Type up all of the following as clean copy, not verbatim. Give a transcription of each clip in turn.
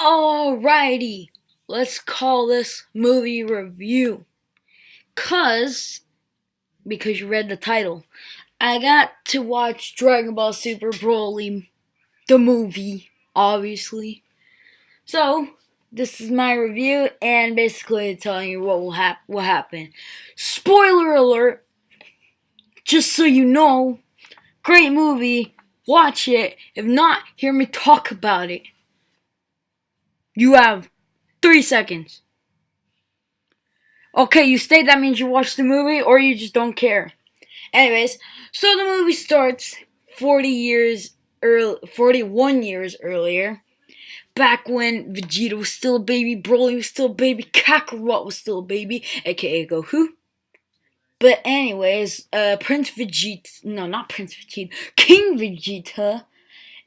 Alrighty, let's call this movie review. Because you read the title, I got to watch Dragon Ball Super Broly, the movie, obviously. So, this is my review, and basically telling you what happened. Spoiler alert, just so you know, great movie, watch it. If not, hear me talk about it. You have 3 seconds. Okay, you stayed, that means you watched the movie or you just don't care. Anyways, so the movie starts 41 years earlier, back when Vegeta was still a baby, Broly was still a baby, Kakarot was still a baby, aka Goku. But anyways, King Vegeta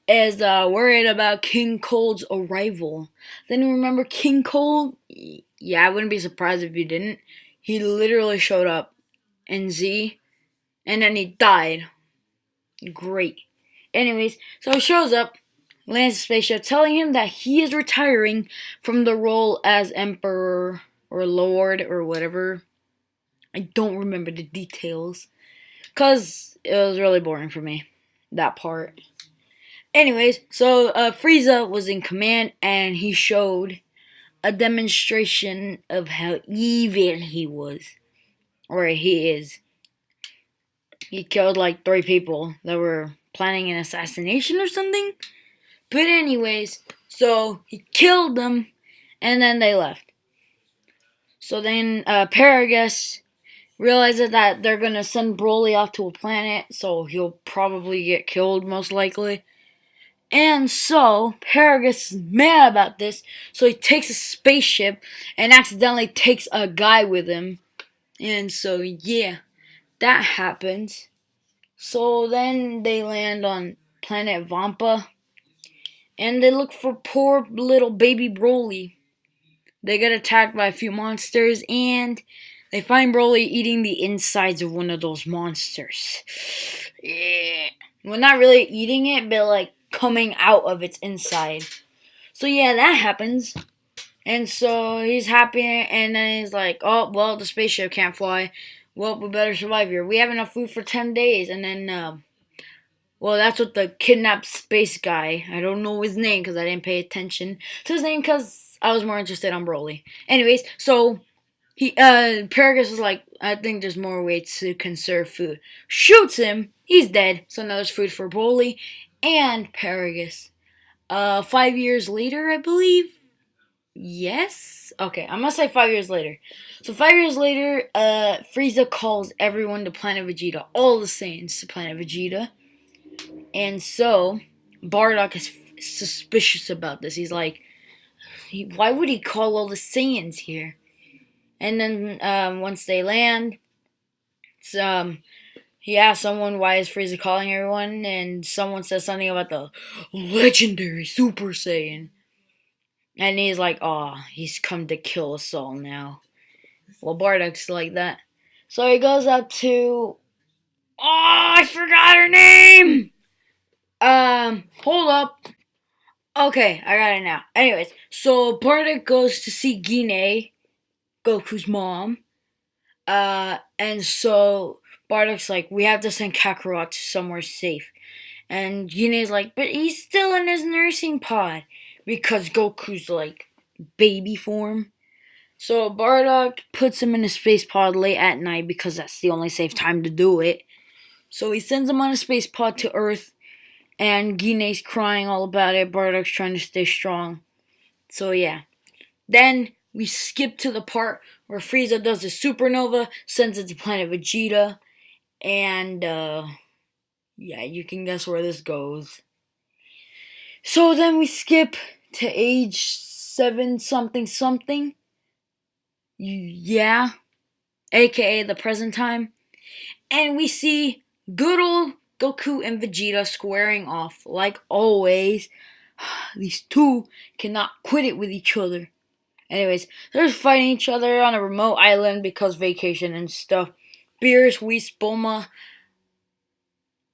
is worried about King Cold's arrival. Then you remember King Cold? Yeah, I wouldn't be surprised if you didn't. He literally showed up in Z, and then he died. Great. Anyways, so he shows up, lands a spaceship, telling him that he is retiring from the role as Emperor or Lord or whatever. I don't remember the details, because it was really boring for me, that part. Anyways, so Frieza was in command, and he showed a demonstration of how evil he was, or he is. He killed like 3 people that were planning an assassination or something. But anyways, so he killed them, and then they left. So then Paragus realizes that they're gonna send Broly off to a planet, so he'll probably get killed most likely. And so Paragus is mad about this, so he takes a spaceship and accidentally takes a guy with him. And so yeah, that happens. So then they land on planet Vampa, and they look for poor little baby Broly. They get attacked by a few monsters, and they find Broly eating the insides of one of those monsters. Yeah. Well, not really eating it, but like coming out of its inside. So yeah, that happens. And so he's happy, and then he's like, oh, well, the spaceship can't fly. Well, we better survive here. We have enough food for 10 days. And then, well, that's what the kidnapped space guy, I don't know his name because I didn't pay attention to his name because I was more interested on Broly. Anyways, so Paragus is like, I think there's more ways to conserve food. Shoots him, he's dead, so now there's food for Broly and Paragus. 5 years later, I believe. Yes? Okay, I'm gonna say 5 years later. So 5 years later, Frieza calls everyone to Planet Vegeta, all the Saiyans to Planet Vegeta. And so, Bardock is suspicious about this. He's like, why would he call all the Saiyans here? And then, once they land, he asks someone, why is Frieza calling everyone? And someone says something about the legendary Super Saiyan. And he's like, oh, he's come to kill us all now. Well, Bardock's like that. So he goes up to... Oh, I forgot her name! Hold up. Okay, I got it now. Anyways, so Bardock goes to see Gine, Goku's mom. And so Bardock's like, we have to send Kakarot to somewhere safe. And Gine's like, but he's still in his nursing pod. Because Goku's like baby form. So Bardock puts him in a space pod late at night because that's the only safe time to do it. So he sends him on a space pod to Earth, and Gine's crying all about it. Bardock's trying to stay strong. So yeah. Then we skip to the part where Frieza does the supernova, sends it to planet Vegeta, and yeah, you can guess where this goes. So then we skip to age 7 something something. Yeah. AKA the present time. And we see good old Goku and Vegeta squaring off like always. These two cannot quit it with each other. Anyways, they're fighting each other on a remote island because vacation and stuff. Beerus, Whis, Bulma.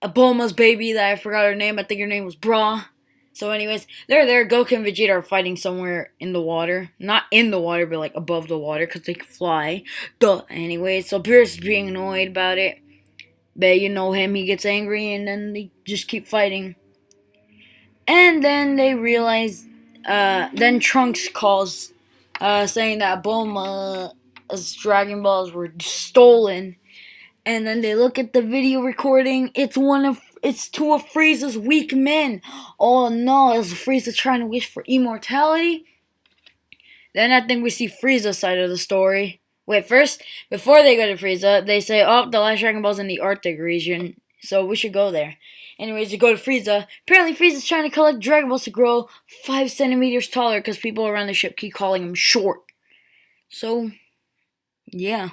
Bulma's baby that I forgot her name. I think her name was Bra. So, anyways, they're there. Goku and Vegeta are fighting somewhere in the water. Not in the water, but like above the water because they can fly. Duh. Anyway, so Beerus is being annoyed about it. But you know him, he gets angry and then they just keep fighting. And then they realize, then Trunks calls, saying that Bulma's Dragon Balls were stolen. And then they look at the video recording. It's two of Frieza's weak men. Oh no, is Frieza trying to wish for immortality? Then I think we see Frieza's side of the story. Wait, first, before they go to Frieza, they say, oh, the last Dragon Ball's in the Arctic region, so we should go there. Anyways, they go to Frieza. Apparently, Frieza's trying to collect Dragon Balls to grow 5 centimeters taller because people around the ship keep calling him short. So, yeah.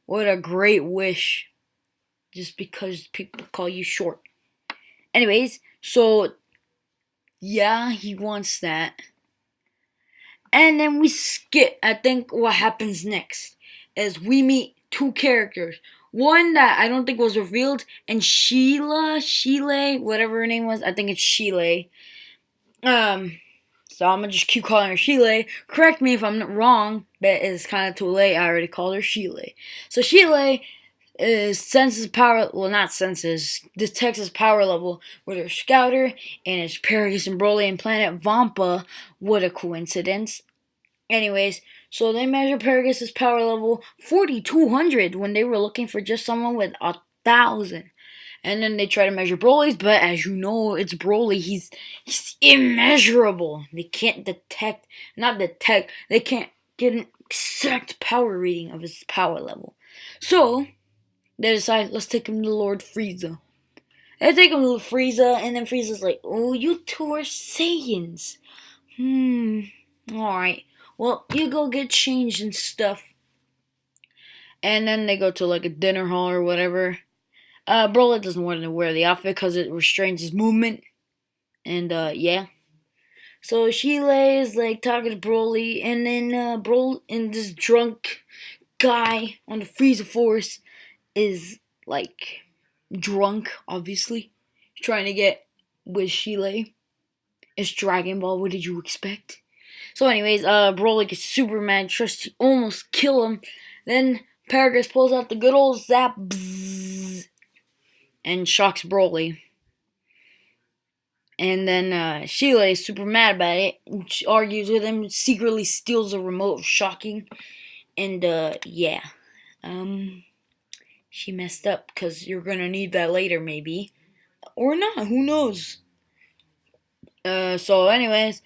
What a great wish. Just because people call you short. Anyways, so, yeah, he wants that. And then we skip. I think what happens next is we meet two characters. One that I don't think was revealed, and Sheila, whatever her name was. I think it's Sheila. So I'm gonna just keep calling her Sheila. Correct me if I'm not wrong, but it's kind of too late. I already called her Sheila. So Sheila senses power. Well, not senses. Detects his power level with her scouter, and it's Paragus and Broly and Planet Vampa. What a coincidence. Anyways, so they measure Paragus' power level 4,200 when they were looking for just someone with 1,000. And then they try to measure Broly's, but as you know, it's Broly. He's immeasurable. They can't they can't get an exact power reading of his power level. So, they decide, let's take him to Lord Frieza. They take him to Frieza, and then Frieza's like, oh, you two are Saiyans. Alright. Well, you go get changed and stuff. And then they go to like a dinner hall or whatever. Broly doesn't want to wear the outfit because it restrains his movement. And yeah. So Sheila is like talking to Broly, and then Broly and this drunk guy on the Frieza Force is like drunk, obviously, trying to get with Sheila. It's Dragon Ball. What did you expect? So, anyways, Broly gets super mad, tries to almost kill him. Then Paragus pulls out the good old zap, bzzz, and shocks Broly. And then Sheila is super mad about it. She argues with him, secretly steals the remote of shocking. And yeah. She messed up because you're gonna need that later, maybe. Or not, who knows? So anyways,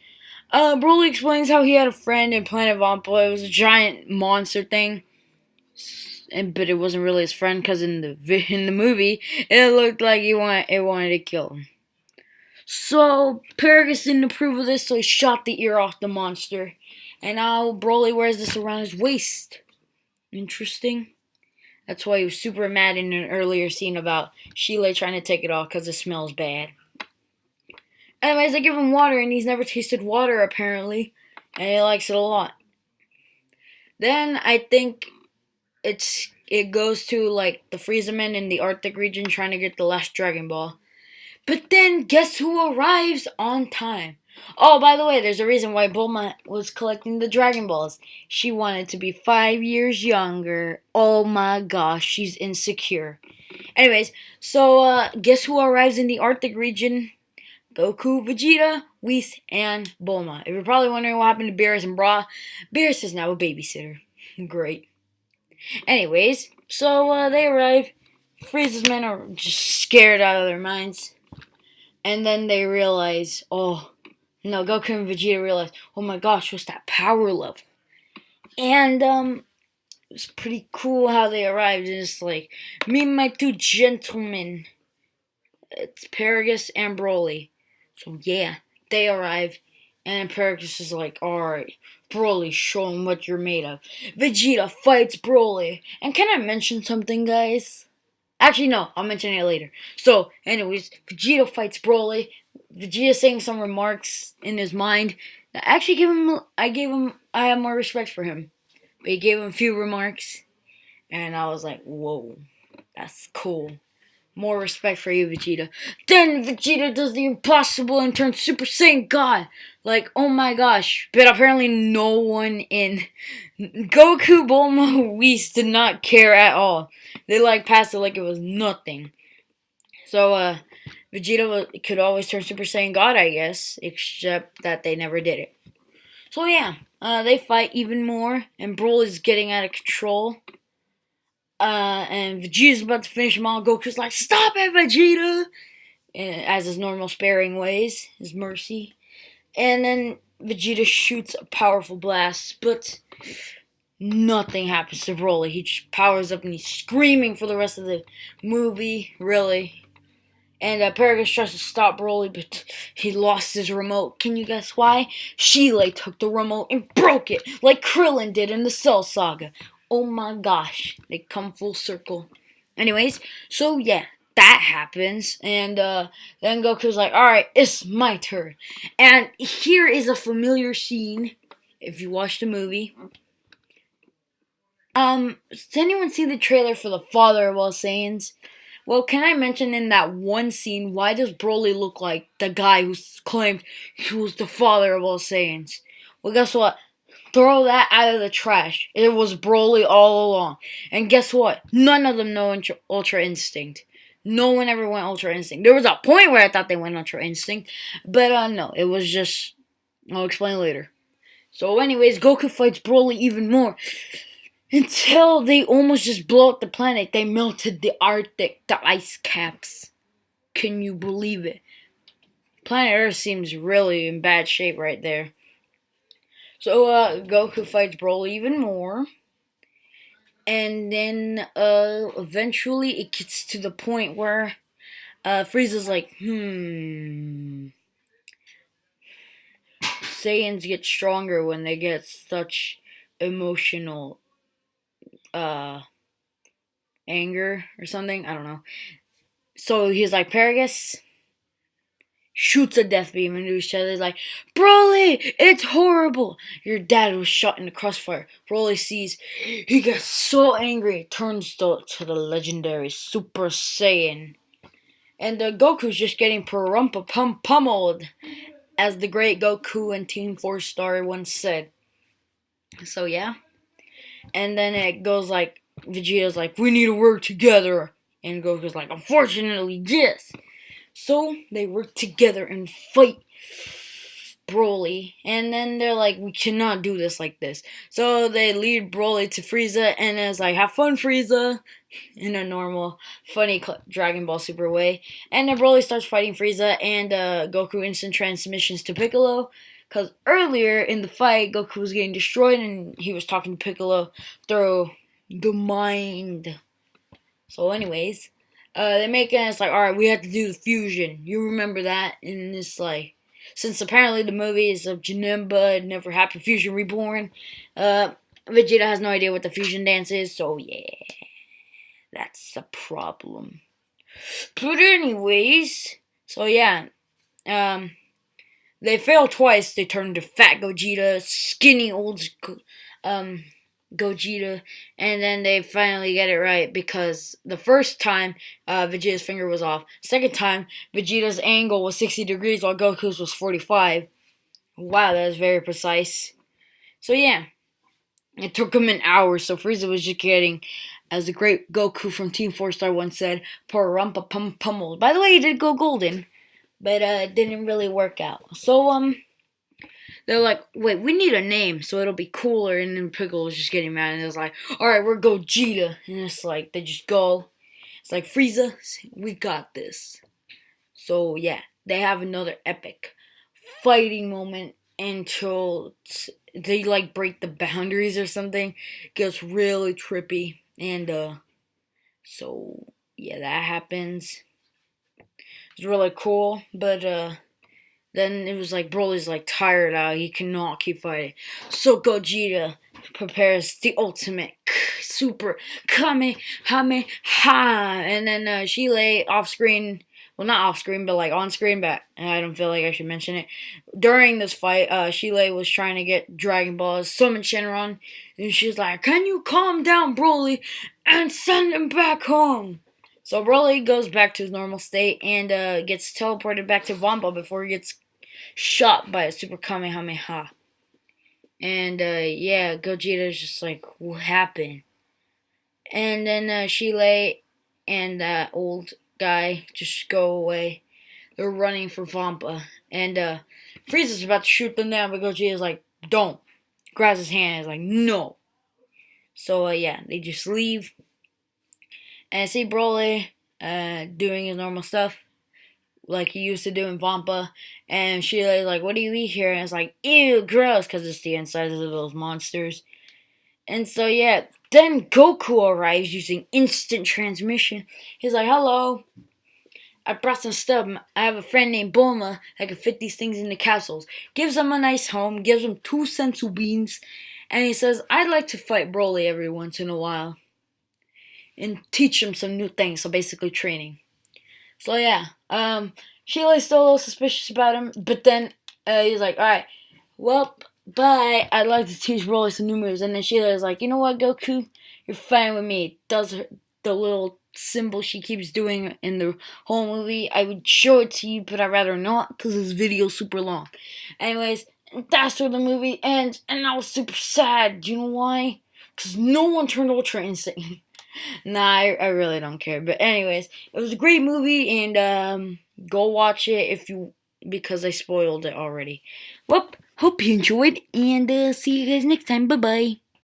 Broly explains how he had a friend in Planet Vampa. It was a giant monster thing. But it wasn't really his friend because in the movie, it looked like it wanted to kill him. So, Paragus didn't approve of this, so he shot the ear off the monster. And now Broly wears this around his waist. Interesting. That's why he was super mad in an earlier scene about Sheila trying to take it off because it smells bad. Anyways, they give him water, and he's never tasted water, apparently. And he likes it a lot. Then, I think it goes to, like, the Frieza men in the Arctic region trying to get the last Dragon Ball. But then, guess who arrives on time? Oh, by the way, there's a reason why Bulma was collecting the Dragon Balls. She wanted to be 5 years younger. Oh my gosh, she's insecure. Anyways, so, guess who arrives in the Arctic region? Goku, Vegeta, Whis, and Bulma. If you're probably wondering what happened to Beerus and Bra, Beerus is now a babysitter. Great. Anyways, so, they arrive. Frieza's men are just scared out of their minds. And then they realize, Goku and Vegeta realize, oh my gosh, what's that power level? And, it was pretty cool how they arrived. And it's like, me and my two gentlemen. It's Paragus and Broly. So yeah, they arrive. And Paragus is like, alright, Broly, show him what you're made of. Vegeta fights Broly. And can I mention something, guys? Actually, no, I'll mention it later. So, anyways, Vegeta fights Broly. Vegeta saying some remarks in his mind. Actually, I have more respect for him. But he gave him a few remarks. And I was like, whoa, that's cool. more respect for you, Vegeta. Then Vegeta does the impossible and turns Super Saiyan God. Like, oh my gosh. But apparently no one in Goku, Bulma, Whis did not care at all. They passed it like it was nothing. So Vegeta could always turn Super Saiyan God, I guess, except that they never did it. So yeah, they fight even more, and Broly's getting out of control. And Vegeta's about to finish him all. Goku's like, "Stop it, Vegeta!" As his normal sparing ways, his mercy. And then Vegeta shoots a powerful blast, but nothing happens to Broly. He just powers up and he's screaming for the rest of the movie, really. And Paragus tries to stop Broly, but he lost his remote. Can you guess why? Sheila took the remote and broke it, like Krillin did in the Cell Saga. Oh my gosh, they come full circle. Anyways, so yeah, that happens, and then Goku's like, alright, it's my turn. And here is a familiar scene, if you watch the movie. Does anyone see the trailer for the Father of All Saiyans? Well, can I mention in that one scene, why does Broly look like the guy who claimed he was the father of all Saiyans? Well, guess what? Throw that out of the trash. It was Broly all along. And guess what? None of them know Ultra Instinct. No one ever went Ultra Instinct. There was a point where I thought they went Ultra Instinct, but no, it was just... I'll explain later. So anyways, Goku fights Broly even more. Until they almost just blow up the planet. They melted the Arctic, the ice caps. Can you believe it? Planet Earth seems really in bad shape right there. So Goku fights Broly even more. And then eventually it gets to the point where Frieza's like, Saiyans get stronger when they get such emotional anger or something. I don't know. So he's like, Paragus shoots a death beam into each other. He's like, Broly, it's horrible. Your dad was shot in the crossfire. Broly sees, he gets so angry, turns to the legendary Super Saiyan. And Goku's just getting pummeled, as the great Goku and Team 4 Star once said. So yeah. And then it goes like, Vegeta's like, we need to work together. And Goku's like, unfortunately, yes. So they work together and fight Broly. And then they're like, we cannot do this like this. So they lead Broly to Frieza, and it's like, have fun, Frieza. In a normal, funny Dragon Ball Super way. And then Broly starts fighting Frieza, and Goku instant transmissions to Piccolo. Because earlier in the fight, Goku was getting destroyed, and he was talking to Piccolo through the mind. So anyways, they make it, it's like, alright, we have to do the fusion. You remember that? And it's like, since apparently the movie is of Janemba, it never happened, Fusion Reborn, Vegeta has no idea what the fusion dance is, so yeah, that's a problem. But anyways, so yeah, they fail twice. They turn to Fat Gogeta, skinny old Gogeta, and then they finally get it right, because the first time Vegeta's finger was off. Second time, Vegeta's angle was 60 degrees while Goku's was 45. Wow, that was very precise. So yeah, it took him an hour, so Frieza was just getting, as the great Goku from Team 4 Star once said, pummeled. By the way, he did go golden, but it didn't really work out. So they're like, wait, we need a name so it'll be cooler. And then Piccolo was just getting mad, and it was like, alright, we're Gogeta. And it's like, they just go. It's like, Frieza, we got this. So yeah, they have another epic fighting moment until they like break the boundaries or something. It gets really trippy. And so yeah, that happens. It's really cool, but then it was like Broly's like tired out. He cannot keep fighting. So Gogeta prepares the ultimate super Kamehameha. And then she lay off screen. Well, not off screen, but like on screen. But I don't feel like I should mention it. During this fight, Sheila was trying to get Dragon Balls, summon Shenron. And she's like, can you calm down, Broly, and send him back home? So Broly goes back to his normal state and gets teleported back to Vampa before he gets shot by a Super Kamehameha. And yeah, Gogeta's just like, what happened? And then Shile and that old guy just go away. They're running for Vampa. And Frieza's about to shoot them down, but Gogeta's like, don't. Grabs his hand and is like, no. So yeah, they just leave. And I see Broly doing his normal stuff like he used to do in Vampa. And Sheila's like, what do you eat here? And it's like, ew, gross, because it's the insides of those monsters. And so, yeah, then Goku arrives using instant transmission. He's like, hello, I brought some stuff. I have a friend named Bulma that can fit these things into capsules. Gives him a nice home, gives him 2 senzu beans, and he says, I'd like to fight Broly every once in a while and teach him some new things, so basically training. So yeah, Sheila's still a little suspicious about him, but then he's like, alright, well, bye, I'd like to teach Broly some new moves. And then Sheila's like, you know what, Goku, you're fine with me. Does the little symbol she keeps doing in the whole movie. I would show it to you, but I'd rather not, because this video's super long. Anyways, that's where the movie ends, and I was super sad. Do you know why? Because no one turned Ultra Insane. Nah, I really don't care. But anyways, it was a great movie, and go watch it if you, because I spoiled it already. Well, hope you enjoyed, and see you guys next time. Bye bye.